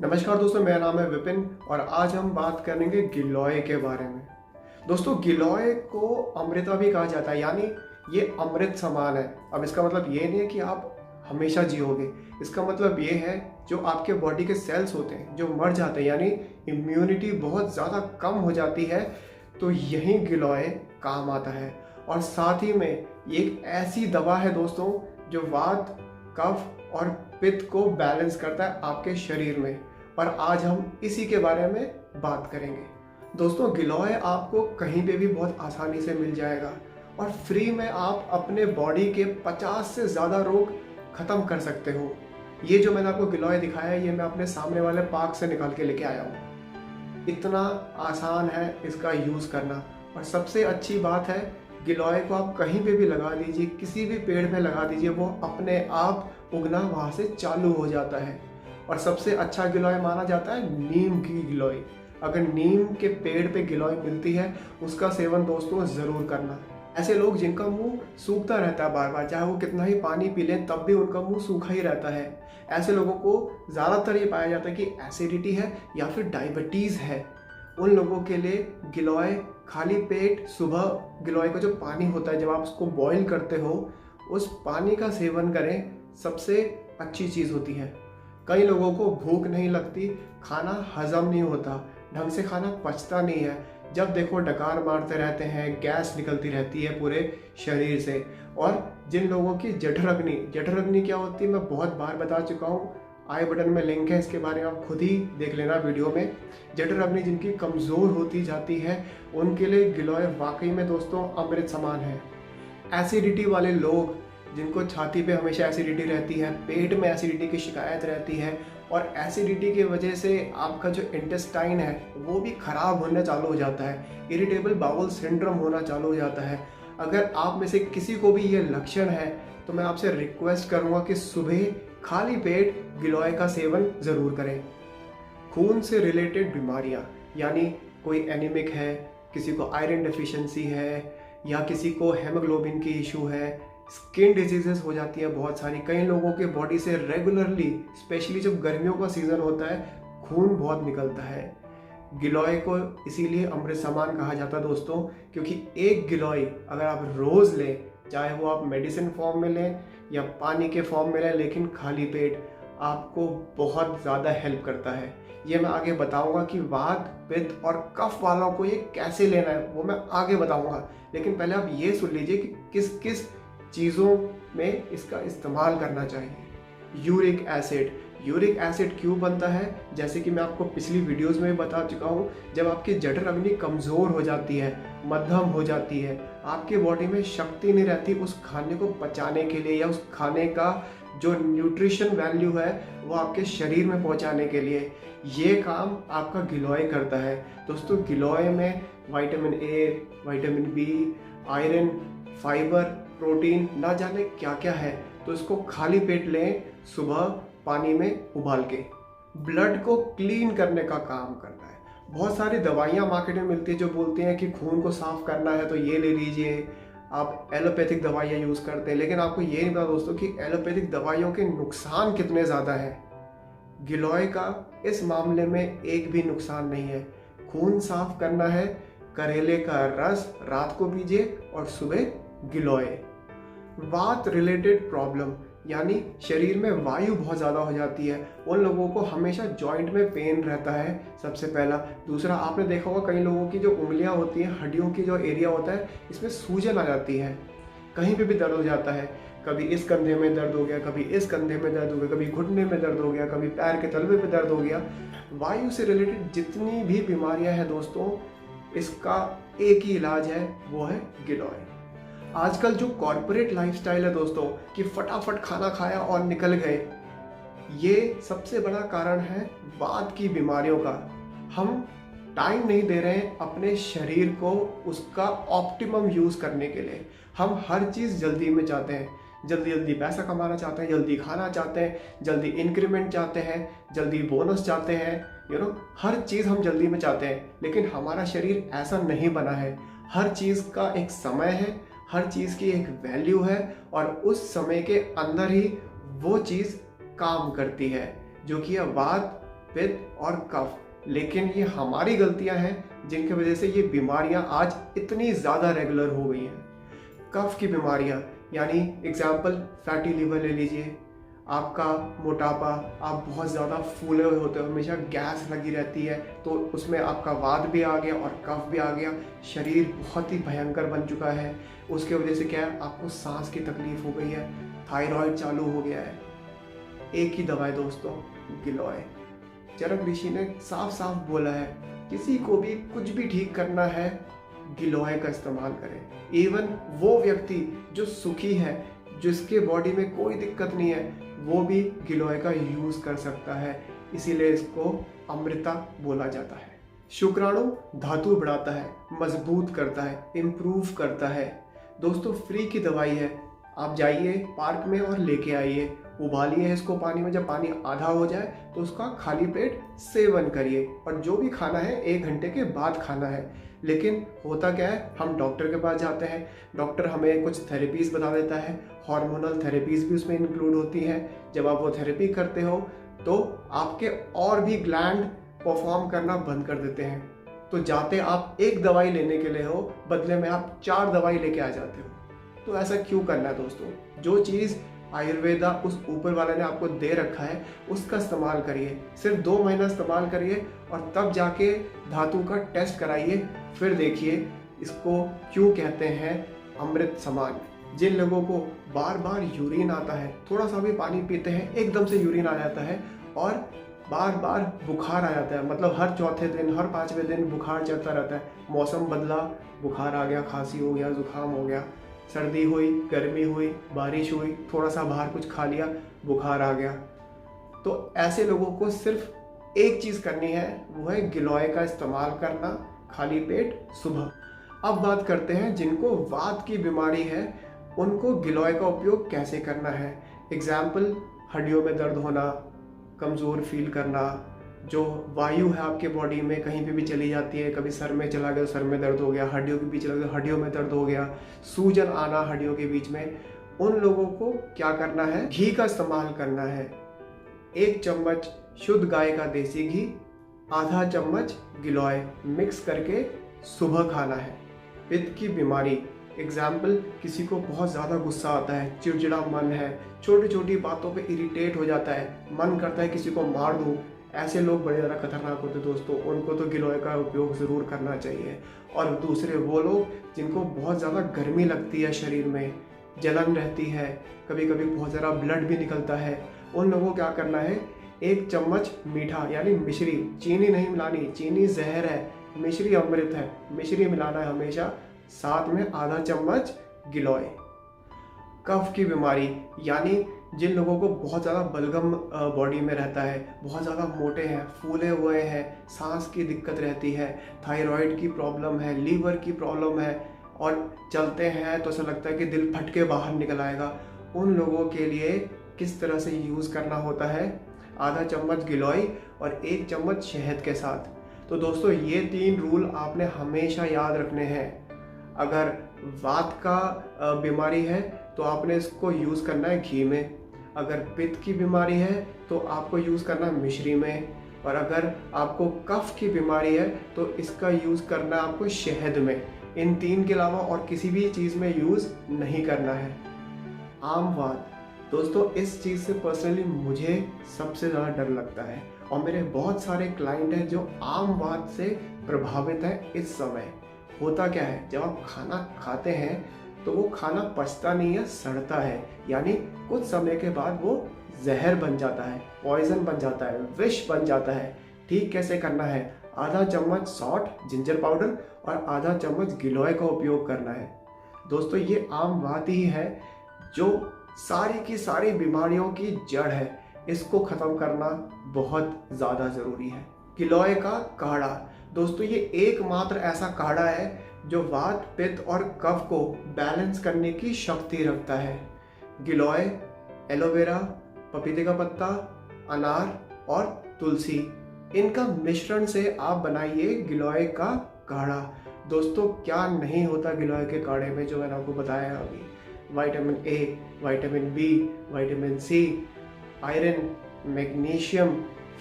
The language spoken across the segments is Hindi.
नमस्कार दोस्तों, मेरा नाम है विपिन और आज हम बात करेंगे गिलोय के बारे में। दोस्तों, गिलोय को अमृता भी कहा जाता है, यानी ये अमृत समान है। अब इसका मतलब ये नहीं है कि आप हमेशा जियोगे। इसका मतलब ये है जो आपके बॉडी के सेल्स होते हैं जो मर जाते हैं, यानी इम्यूनिटी बहुत ज़्यादा कम हो जाती है, तो यही गिलोय काम आता है। और साथ ही में ये एक ऐसी दवा है दोस्तों जो वात, कफ और पित्त को बैलेंस करता है आपके शरीर में। और आज हम इसी के बारे में बात करेंगे। दोस्तों, गिलोय आपको कहीं पे भी बहुत आसानी से मिल जाएगा और फ्री में आप अपने बॉडी के 50 से ज़्यादा रोग ख़त्म कर सकते हो। ये जो मैंने आपको गिलोय दिखाया है, ये मैं अपने सामने वाले पार्क से निकाल के लेके आया हूँ। इतना आसान है इसका यूज़ करना। और सबसे अच्छी बात है, गिलोय को आप कहीं पे भी लगा दीजिए, किसी भी पेड़ में लगा दीजिए, वो अपने आप उगना वहाँ से चालू हो जाता है। और सबसे अच्छा गिलोय माना जाता है नीम की गिलोय। अगर नीम के पेड़ पे गिलोय मिलती है, उसका सेवन दोस्तों ज़रूर करना। ऐसे लोग जिनका मुंह सूखता रहता है बार बार, चाहे वो कितना ही पानी पी लें तब भी उनका मुंह सूखा ही रहता है, ऐसे लोगों को ज़्यादातर ये पाया जाता है कि एसिडिटी है या फिर डायबिटीज़ है। उन लोगों के लिए गिलोय खाली पेट सुबह गिलोय का जो पानी होता है, जब आप उसको बॉईल करते हो, उस पानी का सेवन करें, सबसे अच्छी चीज़ होती है। कई लोगों को भूख नहीं लगती, खाना हजम नहीं होता, ढंग से खाना पचता नहीं है, जब देखो डकार मारते रहते हैं, गैस निकलती रहती है पूरे शरीर से। और जिन लोगों की जठराग्नि क्या होती है, मैं बहुत बार बता चुका हूँ, आई बटन में लिंक है, इसके बारे में आप खुद ही देख लेना वीडियो में। जठराग्नि जिनकी कमज़ोर होती जाती है, उनके लिए गिलोय वाकई में दोस्तों अमृत समान है। एसिडिटी वाले लोग, जिनको छाती पे हमेशा एसिडिटी रहती है, पेट में एसिडिटी की शिकायत रहती है और एसिडिटी की वजह से आपका जो इंटेस्टाइन है वो भी ख़राब होना चालू हो जाता है, इरिटेबल बाउल सिंड्रोम होना चालू हो जाता है। अगर आप में से किसी को भी ये लक्षण है तो मैं आपसे रिक्वेस्ट करूँगा कि सुबह खाली पेट गिलोय का सेवन ज़रूर करें। खून से रिलेटेड बीमारियाँ, यानी कोई एनीमिक है, किसी को आयरन डेफिशिएंसी है, या किसी को हेमोग्लोबिन की इशू है, स्किन डिजीजेस हो जाती है बहुत सारी। कई लोगों के बॉडी से रेगुलरली, स्पेशली जब गर्मियों का सीज़न होता है, खून बहुत निकलता है। गिलोय को इसीलिए अमृत समान कहा जाता है दोस्तों, क्योंकि एक गिलोय अगर आप रोज़ लें, चाहे वो आप मेडिसिन फॉर्म में लें या पानी के फॉर्म में लें, लेकिन खाली पेट, आपको बहुत ज़्यादा हेल्प करता है। ये मैं आगे बताऊंगा कि वात, पित्त और कफ वालों को ये कैसे लेना है, वो मैं आगे बताऊंगा। लेकिन पहले आप ये सुन लीजिए कि किस किस चीज़ों में इसका इस्तेमाल करना चाहिए। यूरिक एसिड क्यों बनता है, जैसे कि मैं आपको पिछली वीडियोस में बता चुका हूँ, जब आपकी जठराग्नि कमज़ोर हो जाती है, मध्यम हो जाती है, आपके बॉडी में शक्ति नहीं रहती उस खाने को पचाने के लिए, या उस खाने का जो न्यूट्रिशन वैल्यू है वो आपके शरीर में पहुँचाने के लिए, ये काम आपका गिलोय करता है। दोस्तों, गिलोय में vitamin A, vitamin B, iron, fibre, protein, ना जाने क्या क्या है। तो इसको खाली पेट लें सुबह पानी में उबाल के। ब्लड को क्लीन करने का काम करता है। बहुत सारी दवाइयाँ मार्केट में मिलती है जो बोलती हैं कि खून को साफ करना है तो ये ले लीजिए, आप एलोपैथिक दवाइयाँ यूज़ करते हैं, लेकिन आपको ये नहीं पता दोस्तों कि एलोपैथिक दवाइयों के नुकसान कितने ज़्यादा हैं। गिलोय का इस मामले में एक भी नुकसान नहीं है। खून साफ करना है, करेले का रस रात को पीजिए और सुबह गिलोय। वात रिलेटेड प्रॉब्लम, यानी शरीर में वायु बहुत ज़्यादा हो जाती है, उन लोगों को हमेशा जॉइंट में पेन रहता है, सबसे पहला। दूसरा, आपने देखा होगा कई लोगों की जो उंगलियां होती हैं, हड्डियों की जो एरिया होता है, इसमें सूजन आ जाती है, कहीं पे भी दर्द हो जाता है। कभी इस कंधे में दर्द हो गया, कभी इस कंधे में दर्द हो गया, कभी घुटने में दर्द हो गया, कभी पैर के तलवे पे दर्द हो गया। वायु से रिलेटेड जितनी भी बीमारियां हैं दोस्तों, इसका एक ही इलाज है, वो है गिलोय। आजकल जो कॉर्पोरेट लाइफस्टाइल है दोस्तों, कि फटाफट खाना खाया और निकल गए, ये सबसे बड़ा कारण है वात की बीमारियों का। हम टाइम नहीं दे रहे हैं अपने शरीर को उसका ऑप्टिमम यूज़ करने के लिए। हम हर चीज़ जल्दी में चाहते हैं, जल्दी जल्दी पैसा कमाना चाहते हैं, जल्दी खाना चाहते हैं, जल्दी इंक्रीमेंट चाहते हैं, जल्दी बोनस चाहते हैं, हर चीज़ हम जल्दी में चाहते हैं। लेकिन हमारा शरीर ऐसा नहीं बना है। हर चीज़ का एक समय है, हर चीज़ की एक वैल्यू है, और उस समय के अंदर ही वो चीज़ काम करती है, जो कि है वात, पित्त और कफ। लेकिन ये हमारी गलतियां हैं जिनकी वजह से ये बीमारियां आज इतनी ज़्यादा रेगुलर हो गई हैं। कफ की बीमारियां यानी एग्जाम्पल फैटी लिवर ले लीजिए, आपका मोटापा, आप बहुत ज़्यादा फूले हुए होते हो, हमेशा गैस लगी रहती है, तो उसमें आपका वात भी आ गया और कफ भी आ गया, शरीर बहुत ही भयंकर बन चुका है। उसके वजह से क्या है, आपको सांस की तकलीफ हो गई है, थायराइड चालू हो गया है। एक ही दवा है दोस्तों, गिलोय। चरक ऋषि ने साफ साफ बोला है, किसी को भी कुछ भी ठीक करना है गिलोय का इस्तेमाल करें। इवन वो व्यक्ति जो सुखी है, जिसके बॉडी में कोई दिक्कत नहीं है, वो भी गिलोय का यूज कर सकता है। इसीलिए इसको अमृता बोला जाता है। शुक्राणु धातु बढ़ाता है, मजबूत करता है, इम्प्रूव करता है। दोस्तों फ्री की दवाई है, आप जाइए पार्क में और लेके आइए, उबालिए इसको पानी में। जब पानी आधा हो जाए तो उसका खाली पेट सेवन करिए, और जो भी खाना है 1 घंटे के बाद खाना है। लेकिन होता क्या है, हम डॉक्टर के पास जाते हैं, डॉक्टर हमें कुछ थेरेपीज बता देता है, हार्मोनल थेरेपीज भी उसमें इंक्लूड होती हैं। जब आप वो थेरेपी करते हो तो आपके और भी ग्लैंड परफॉर्म करना बंद कर देते हैं। तो जाते आप एक दवाई लेने के लिए हो, बदले में आप 4 दवाई लेके आ जाते हो। तो ऐसा क्यों करना है दोस्तों? जो चीज़ आयुर्वेदा उस ऊपर वाले ने आपको दे रखा है उसका इस्तेमाल करिए। सिर्फ 2 महीना इस्तेमाल करिए और तब जाके धातु का टेस्ट कराइए, फिर देखिए इसको क्यों कहते हैं अमृत समान। जिन लोगों को बार बार यूरिन आता है, थोड़ा सा भी पानी पीते हैं एकदम से यूरिन आ जाता है, और बार बार बुखार आ जाता है, मतलब हर चौथे दिन हर 5वें दिन बुखार चलता रहता है। मौसम बदला, बुखार आ गया, खांसी हो गया, जुकाम हो गया, सर्दी हुई, गर्मी हुई, बारिश हुई, थोड़ा सा बाहर कुछ खा लिया, बुखार आ गया। तो ऐसे लोगों को सिर्फ एक चीज़ करनी है, वो है गिलोय का इस्तेमाल करना खाली पेट सुबह। अब बात करते हैं जिनको वात की बीमारी है, उनको गिलोय का उपयोग कैसे करना है। एग्जाम्पल, हड्डियों में दर्द होना, कमज़ोर फील करना, जो वायु है आपके बॉडी में कहीं पे भी चली जाती है, कभी सर में चला गया, सर में दर्द हो गया, हड्डियों के बीच लगा, हड्डियों में दर्द हो गया, सूजन आना हड्डियों के बीच में, उन लोगों को क्या करना है, घी का इस्तेमाल करना है। 1 चम्मच शुद्ध गाय का देसी घी, आधा चम्मच गिलोय मिक्स करके सुबह खाना है। पित्त की बीमारी, एग्जाम्पल, किसी को बहुत ज़्यादा गुस्सा आता है, चिड़चिड़ा मन है, छोटी छोटी बातों पे इरिटेट हो जाता है, मन करता है किसी को मार दूँ, ऐसे लोग बड़े ज़्यादा खतरनाक होते हैं दोस्तों। उनको तो गिलोय का उपयोग ज़रूर करना चाहिए। और दूसरे वो लोग जिनको बहुत ज़्यादा गर्मी लगती है, शरीर में जलन रहती है, कभी कभी बहुत ज़्यादा ब्लड भी निकलता है, उन लोगों को क्या करना है, 1 चम्मच मीठा यानी मिश्री, चीनी नहीं मिलानी, चीनी जहर है, मिश्री अमृत है, मिश्री मिलाना है हमेशा, साथ में आधा चम्मच गिलोय। कफ की बीमारी यानी जिन लोगों को बहुत ज़्यादा बलगम बॉडी में रहता है, बहुत ज़्यादा मोटे हैं, फूले हुए हैं, सांस की दिक्कत रहती है, थायराइड की प्रॉब्लम है, लीवर की प्रॉब्लम है, और चलते हैं तो ऐसा लगता है कि दिल फट के बाहर निकल आएगा, उन लोगों के लिए किस तरह से यूज़ करना होता है, आधा चम्मच गिलोय और 1 चम्मच शहद के साथ। तो दोस्तों ये 3 रूल आपने हमेशा याद रखने हैं। अगर वात का बीमारी है तो आपने इसको यूज़ करना है घी में, अगर पित्त की बीमारी है तो आपको यूज़ करना है मिश्री में, और अगर आपको कफ की बीमारी है तो इसका यूज़ करना है आपको शहद में। इन 3 के अलावा और किसी भी चीज़ में यूज़ नहीं करना है। आम वात, दोस्तों इस चीज़ से पर्सनली मुझे सबसे ज़्यादा डर लगता है, और मेरे बहुत सारे क्लाइंट हैं जो आम वात से प्रभावित हैं इस समय। होता क्या है, जब आप खाना खाते हैं तो वो खाना पचता नहीं है, सड़ता है, यानी कुछ समय के बाद वो जहर बन जाता है, पॉइजन बन जाता है, विष बन जाता है। ठीक कैसे करना है, आधा चम्मच सॉल्ट जिंजर पाउडर और आधा चम्मच गिलोय का उपयोग करना है। दोस्तों ये आम बात ही है जो सारी की सारी बीमारियों की जड़ है, इसको ख़त्म करना बहुत ज़्यादा ज़रूरी है। गिलोय का काढ़ा, दोस्तों ये एकमात्र ऐसा काढ़ा है जो वात, पित्त और कफ को बैलेंस करने की शक्ति रखता है। गिलोय, एलोवेरा, पपीते का पत्ता, अनार और तुलसी, इनका मिश्रण से आप बनाइए गिलोय का काढ़ा। दोस्तों क्या नहीं होता गिलोय के काढ़े में, जो मैंने आपको बताया अभी, vitamin A, vitamin B, vitamin C, iron, magnesium,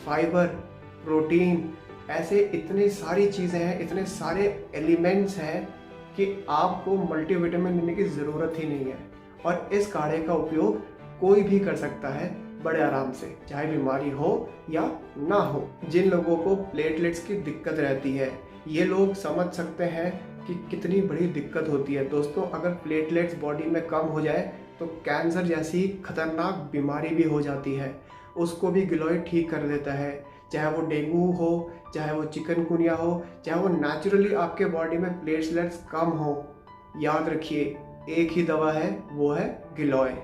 fibre, protein, ऐसे इतनी सारी चीज़ें हैं, इतने सारे एलिमेंट्स हैं कि आपको मल्टीविटामिन लेने की ज़रूरत ही नहीं है। और इस काढ़े का उपयोग कोई भी कर सकता है बड़े आराम से, चाहे बीमारी हो या ना हो। जिन लोगों को प्लेटलेट्स की दिक्कत रहती है, ये लोग समझ सकते हैं कि कितनी बड़ी दिक्कत होती है। दोस्तों, अगर प्लेटलेट्स बॉडी में कम हो जाए तो कैंसर जैसी खतरनाक बीमारी भी हो जाती है। उसको भी गिलोय ठीक कर देता है, चाहे वो डेंगू हो, चाहे वो चिकनगुनिया हो, चाहे वो नेचुरली आपके बॉडी में प्लेटलेट्स कम हो। याद रखिए, एक ही दवा है, वो है गिलोय।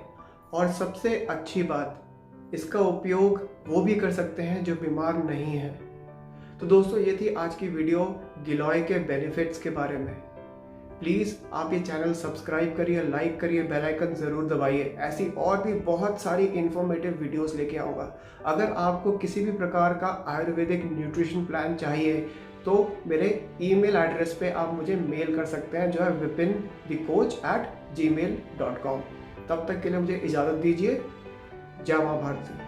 और सबसे अच्छी बात, इसका उपयोग वो भी कर सकते हैं जो बीमार नहीं है। तो दोस्तों, ये थी आज की वीडियो गिलोय के बेनिफिट्स के बारे में। प्लीज़ आप ये चैनल सब्सक्राइब करिए, लाइक करिए, बेल आइकन ज़रूर दबाइए। ऐसी और भी बहुत सारी इन्फॉर्मेटिव वीडियोस लेके आऊँगा। अगर आपको किसी भी प्रकार का आयुर्वेदिक न्यूट्रिशन प्लान चाहिए तो मेरे ईमेल एड्रेस पे आप मुझे मेल कर सकते हैं, जो है vipinthecoach@gmail.com। तब तक के लिए मुझे इजाज़त दीजिए। जय माँ भारती।